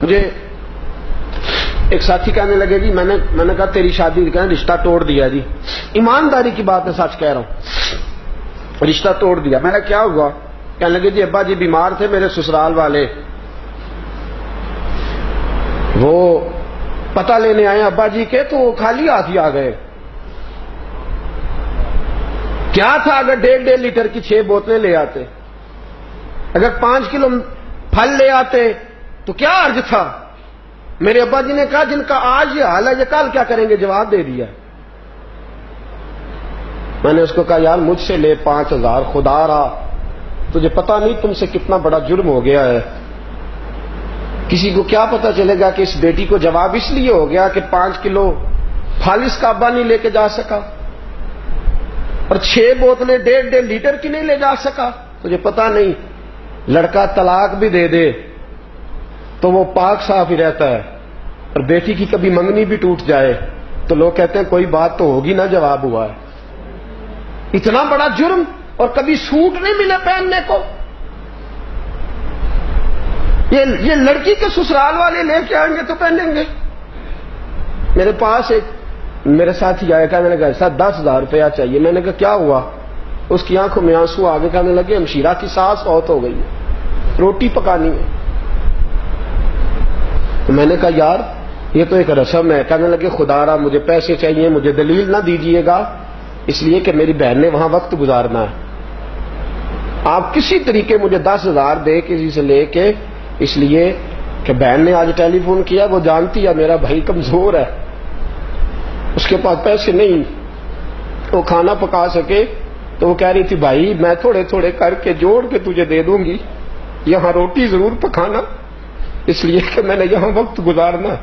مجھے ایک ساتھی کہنے لگے جی میں نے کہا تیری شادی کا رشتہ توڑ دیا جی. ایمانداری کی بات ہے، سچ کہہ رہا ہوں، رشتہ توڑ دیا. میں نے کیا ہوا؟ کہنے لگے جی ابا جی بیمار تھے میرے سسرال والے، وہ پتہ لینے آئے ابا جی کے، تو وہ خالی ہاتھ ہی آ گئے. کیا تھا اگر 1.5 لیٹر کی 6 بوتلیں لے آتے، اگر 5 کلو پھل لے آتے تو کیا عرض تھا؟ میرے ابا جی نے کہا جن کا آج یہ حال ہے یہ کل کیا کریں گے؟ جواب دے دیا. میں نے اس کو کہا یار مجھ سے لے 5000، خدا رہا تجھے پتا نہیں تم سے کتنا بڑا جرم ہو گیا ہے. کسی کو کیا پتا چلے گا کہ اس بیٹی کو جواب اس لیے ہو گیا کہ 5 کلو پھل اس کا ابا نہیں لے کے جا سکا اور 6 بوتلیں 1.5 لیٹر کی نہیں لے جا سکا. تجھے پتا نہیں لڑکا طلاق بھی دے دے تو وہ پاک صاف ہی رہتا ہے، اور بیٹی کی کبھی منگنی بھی ٹوٹ جائے تو لوگ کہتے ہیں کوئی بات تو ہوگی نا، جواب ہوا ہے. اتنا بڑا جرم، اور کبھی سوٹ نہیں ملے پہننے کو. یہ لڑکی کے سسرال والے لے کے آئیں گے تو پہنیں گے. میرے پاس ایک میرے ساتھی آیا، کہنے لگا ایسا 10,000 روپیہ چاہیے. میں نے کہا کیا ہوا؟ اس کی آنکھوں میں آنسو آگے، کہنے لگے ہمشیرہ کی ساس فوت ہو گئی ہے، روٹی پکانی ہے. تو میں نے کہا یار یہ تو ایک رسم ہے. کہنے لگے خدا را مجھے پیسے چاہیے، مجھے دلیل نہ دیجیے گا، اس لیے کہ میری بہن نے وہاں وقت گزارنا ہے. آپ کسی طریقے مجھے 10,000 دے کسی سے لے کے، اس لیے کہ بہن نے آج ٹیلی فون کیا، وہ جانتی ہے میرا بھائی کمزور ہے، اس کے پاس پیسے نہیں وہ کھانا پکا سکے. تو وہ کہہ رہی تھی بھائی میں تھوڑے تھوڑے کر کے جوڑ کے تجھے دے دوں گی، یہاں روٹی ضرور پکانا، اس لیے کہ میں نے یہاں وقت گزارنا.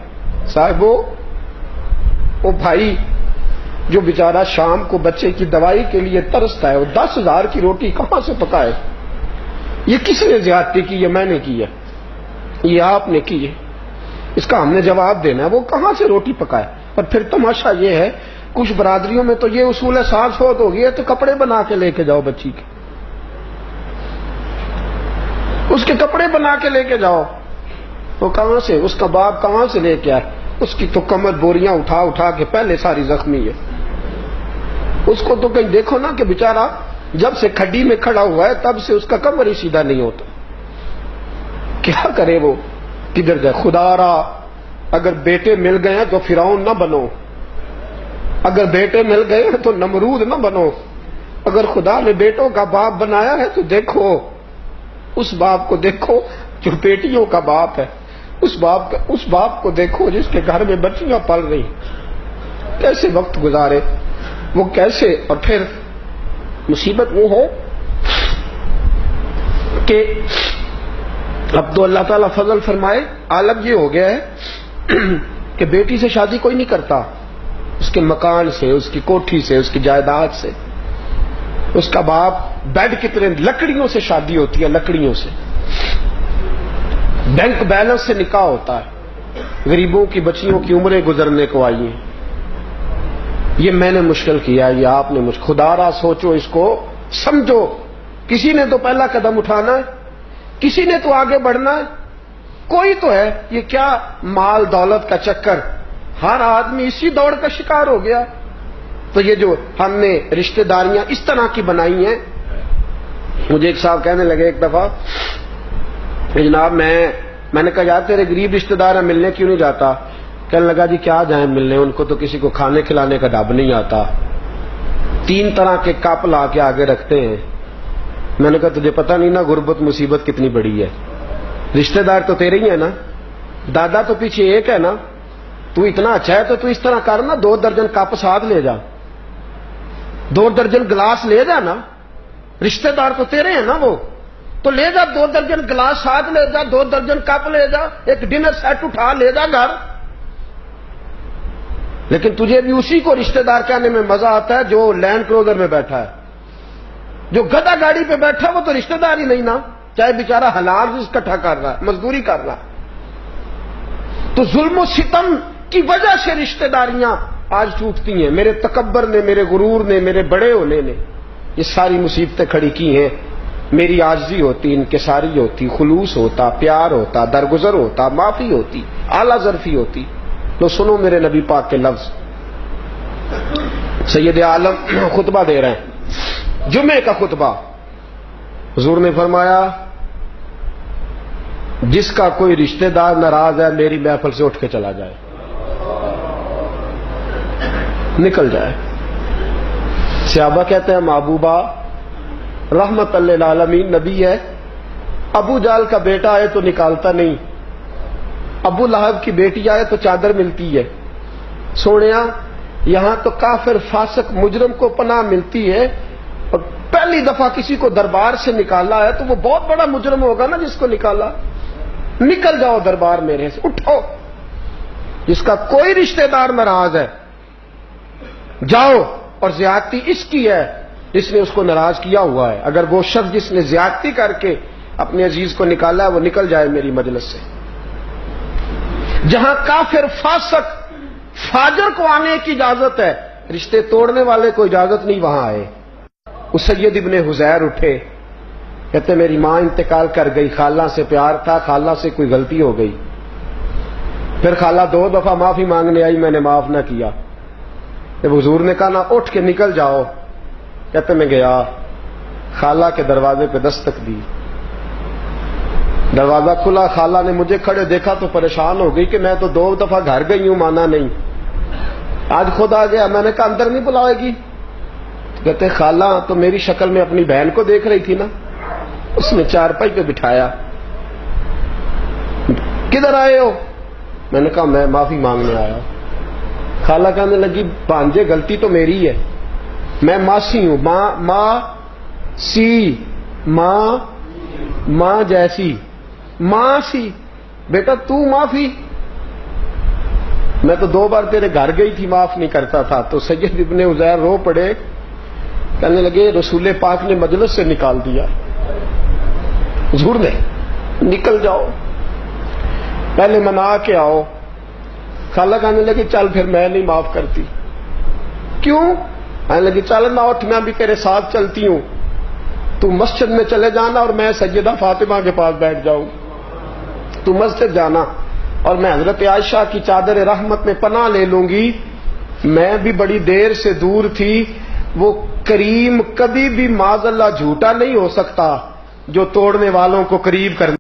صاحب وہ بھائی جو بیچارہ شام کو بچے کی دوائی کے لیے ترستا ہے، وہ 10,000 کی روٹی کہاں سے پکائے؟ یہ کس نے زیادتی کی ہے؟ میں نے کی ہے، یہ آپ نے کی ہے، اس کا ہم نے جواب دینا ہے. وہ کہاں سے روٹی پکائے؟ اور پھر تماشا یہ ہے کچھ برادریوں میں تو یہ اصول ہے ساس فوت ہو گئی ہے تو کپڑے بنا کے لے کے جاؤ بچی کے، اس کے کپڑے بنا کے لے کے جاؤ. وہ کہاں سے؟ اس کا باپ کہاں سے لے کے آئے؟ اس کی تو کمر بوریاں اٹھا اٹھا کے پہلے ساری زخمی ہے. اس کو تو کہیں دیکھو نا کہ بیچارہ جب سے کھڈی میں کھڑا ہوا ہے تب سے اس کا کمر ہی سیدھا نہیں ہوتا. کیا کرے وہ؟ کدھر جائے؟ خدا را اگر بیٹے مل گئے ہیں تو فرعون نہ بنو، اگر بیٹے مل گئے ہیں تو نمرود نہ بنو. اگر خدا نے بیٹوں کا باپ بنایا ہے تو دیکھو اس باپ کو، دیکھو جو بیٹیوں کا باپ ہے، اس باپ کو دیکھو جس کے گھر میں بچیاں پل رہی، کیسے وقت گزارے وہ، کیسے. اور پھر مصیبت وہ ہے کہ اب تو اللہ تعالیٰ فضل فرمائے عالم یہ ہو گیا ہے کہ بیٹی سے شادی کوئی نہیں کرتا، اس کے مکان سے، اس کی کوٹھی سے، اس کی جائیداد سے. اس کا باپ بیڈ کتنے لکڑیوں سے شادی ہوتی ہے، لکڑیوں سے، بینک بیلنس سے نکاح ہوتا ہے. غریبوں کی بچیوں کی عمریں گزرنے کو آئی ہیں. یہ میں نے مشکل کیا، یہ آپ نے مشکل. خدا را سوچو، اس کو سمجھو. کسی نے تو پہلا قدم اٹھانا ہے، کسی نے تو آگے بڑھنا ہے، کوئی تو ہے. یہ کیا مال دولت کا چکر، ہر آدمی اسی دوڑ کا شکار ہو گیا. تو یہ جو ہم نے رشتہ داریاں اس طرح کی بنائی ہیں. مجھے ایک صاحب کہنے لگے ایک دفعہ کہ جناب میں نے کہا یار تیرے غریب رشتہ دار ہیں، ملنے کیوں نہیں جاتا؟ کہنے لگا جی کیا جائیں ملنے، ان کو تو کسی کو کھانے کھلانے کا ڈب نہیں آتا، 3 طرح کے کپ لا کے آگے رکھتے ہیں. میں نے کہا تجھے پتہ نہیں نا غربت مصیبت کتنی بڑی ہے، رشتہ دار تو تیرے ہی ہے نا، دادا تو پیچھے ایک ہے نا. تو اتنا اچھا ہے تو تو اس طرح کر نا، 2 درجن کپ ساتھ لے جا، 2 درجن گلاس لے جا نا، رشتہ دار تو تیرے ہیں نا وہ، تو لے جا 2 درجن گلاس ساتھ لے جا، 2 درجن کپ لے جا، ایک ڈنر سیٹ اٹھا لے جا گھر. لیکن تجھے بھی اسی کو رشتہ دار کہنے میں مزہ آتا ہے جو لینڈ کروزر میں بیٹھا ہے. جو گدا گاڑی پہ بیٹھا وہ تو رشتہ دار ہی نہیں نا، چاہے بیچارہ حلال رزق اکٹھا کر رہا ہے، مزدوری کر رہا ہے. تو ظلم و ستم کی وجہ سے رشتہ داریاں آج ٹوٹتی ہیں. میرے تکبر نے، میرے غرور نے، میرے بڑے ہونے نے یہ ساری مصیبتیں کھڑی کی ہیں. میری عاجزی ہوتی، انکساری ہوتی، خلوص ہوتا، پیار ہوتا، درگزر ہوتا، معافی ہوتی، اعلیٰ ظرفی ہوتی۔ تو سنو میرے نبی پاک کے لفظ، سید عالم خطبہ دے رہے ہیں، جمعے کا خطبہ۔ حضور نے فرمایا جس کا کوئی رشتہ دار ناراض ہے میری محفل سے اٹھ کے چلا جائے، نکل جائے۔ صحابہ کہتے ہیں محبوبہ رحمت للعالمین نبی ہے، ابو جال کا بیٹا آئے تو نکالتا نہیں، ابو لہب کی بیٹی آئے تو چادر ملتی ہے، سونیا یہاں تو کافر فاسق مجرم کو پناہ ملتی ہے، اور پہلی دفعہ کسی کو دربار سے نکالا ہے تو وہ بہت بڑا مجرم ہوگا نا جس کو نکالا، نکل جاؤ دربار میرے سے، اٹھو، جس کا کوئی رشتہ دار ناراض ہے جاؤ، اور زیادتی اس کی ہے جس نے اس کو ناراض کیا ہوا ہے، اگر وہ شخص جس نے زیادتی کر کے اپنے عزیز کو نکالا ہے وہ نکل جائے میری مجلس سے۔ جہاں کافر فاسق فاجر کو آنے کی اجازت ہے، رشتے توڑنے والے کو اجازت نہیں وہاں آئے۔ اس سید ابن حزیر اٹھے، کہتے میری ماں انتقال کر گئی، خالہ سے پیار تھا، خالہ سے کوئی غلطی ہو گئی، پھر خالہ 2 دفعہ معافی مانگنے آئی، میں نے معاف نہ کیا۔ جب حضور نے کہا نا اٹھ کے نکل جاؤ، کہتے میں گیا، خالہ کے دروازے پہ دستک دی، دروازہ کھلا، خالہ نے مجھے کھڑے دیکھا تو پریشان ہو گئی کہ میں تو 2 دفعہ گھر گئی ہوں، مانا نہیں، آج خود آ گیا۔ میں نے کہا اندر نہیں بلائے گی؟ کہتے خالہ تو میری شکل میں اپنی بہن کو دیکھ رہی تھی نا، اس نے چارپائی پہ بٹھایا، کدھر آئے ہو؟ میں نے کہا میں معافی مانگنے آیا۔ خالہ کہنے لگی بھانجے غلطی تو میری ہے، میں ماسی ہوں، ماں سی، ماں جیسی، ماں سی، بیٹا تو معافی، میں تو 2 بار تیرے گھر گئی تھی معاف نہیں کرتا تھا۔ تو سید ابن عزیر رو پڑے، کہنے لگے رسول پاک نے مجلس سے نکال دیا، حضور نے، نکل جاؤ، پہلے منا کے آؤ۔ خالہ کہنے لگی چل پھر میں نہیں معاف کرتی۔ کیوں؟ کہنے لگی چل نہ اٹھ، میں بھی تیرے ساتھ چلتی ہوں، تو مسجد میں چلے جانا اور میں سیدہ فاطمہ کے پاس بیٹھ جاؤں، تو مسجد جانا اور میں حضرت عائشہ کی چادر رحمت میں پناہ لے لوں گی۔ میں بھی بڑی دیر سے دور تھی، وہ کریم کبھی بھی معاذ اللہ جھوٹا نہیں ہو سکتا جو توڑنے والوں کو قریب کرنے